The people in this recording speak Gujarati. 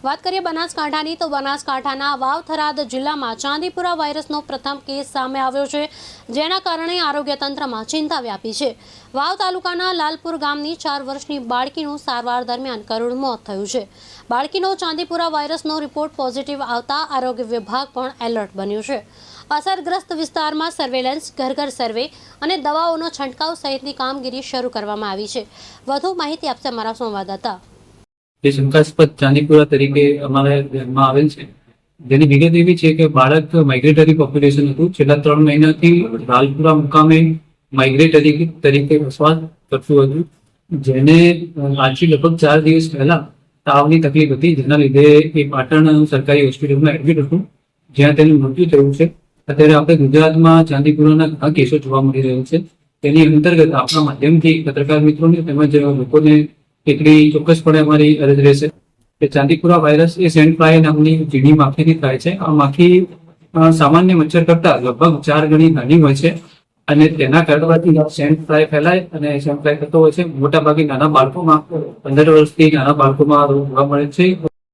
વાત કરીએ બનાસકાંઠાની તો બનાસકાંઠાના વાવ થરાદ જિલ્લામાં ચાંદીપુરા વાયરસનો પ્રથમ કેસ સામે આવ્યો છે, જેના કારણે આરોગ્ય તંત્રમાં ચિંતા વ્યાપી છે। વાવ તાલુકાના લાલપુર ગામની 4 વર્ષની બાળકીનું સારવાર દરમિયાન કરુણ મોત થયું છે। બાળકીનો ચાંદીપુરા વાયરસનો રિપોર્ટ પોઝિટિવ આવતા આરોગ્ય વિભાગ પણ એલર્ટ બન્યું છે। અસરગ્રસ્ત વિસ્તારમાં સર્વેલન્સ, ઘર સર્વે અને દવાઓનો છંટકાવ સહિતની કામગીરી શરૂ કરવામાં આવી છે। વધુ માહિતી આપશે અમારા સંવાદદાતા। જે શંકાસ્પદ ચાંદીપુરા તરીકે અમારા ધ્યાનમાં આવેલ છે, જેની વિગત એવી છે કે બાળક માઇગ્રેટરી પોપ્યુલેશન હતું। છેલ્લા 3 મહિનાથી લાલપુરા મુકામે માઇગ્રેટરી તરીકે વસવાટ કરતું હતું, જેને આજથી લગભગ 4 દિવસ પહેલા તાવની તકલીફ હતી, જેના લીધે એ પાટણ સરકારી હોસ્પિટલમાં એડમિટ હતું, જ્યાં તેનું મૃત્યુ થયું છે। અત્યારે આપણે ગુજરાતમાં ચાંદીપુરાના ઘણા કેસો જોવા મળી રહ્યા છે। તેની અંતર્ગત આપણા માધ્યમથી પત્રકાર મિત્રોને તેમજ લોકોને એટલી ચોક્કસપણે અમારી અરજ રહેશે કે ચાંદીપુરા વાયરસ એ સેન્ટ ફ્લાય નામની ઝીણી માખીથી થાય છે। આ માખી સામાન્ય મચ્છર કરતા લગભગ 4 ગણી નાની હોય છે અને તેના કરડવાથી સેન્ટ ફ્લાય ફેલાય અને સેન્ટ ફ્લાય થતો હોય છે। મોટાભાગે નાના બાળકોમાં, 15 વર્ષથી નાના બાળકોમાં રોગ જોવા મળે છે।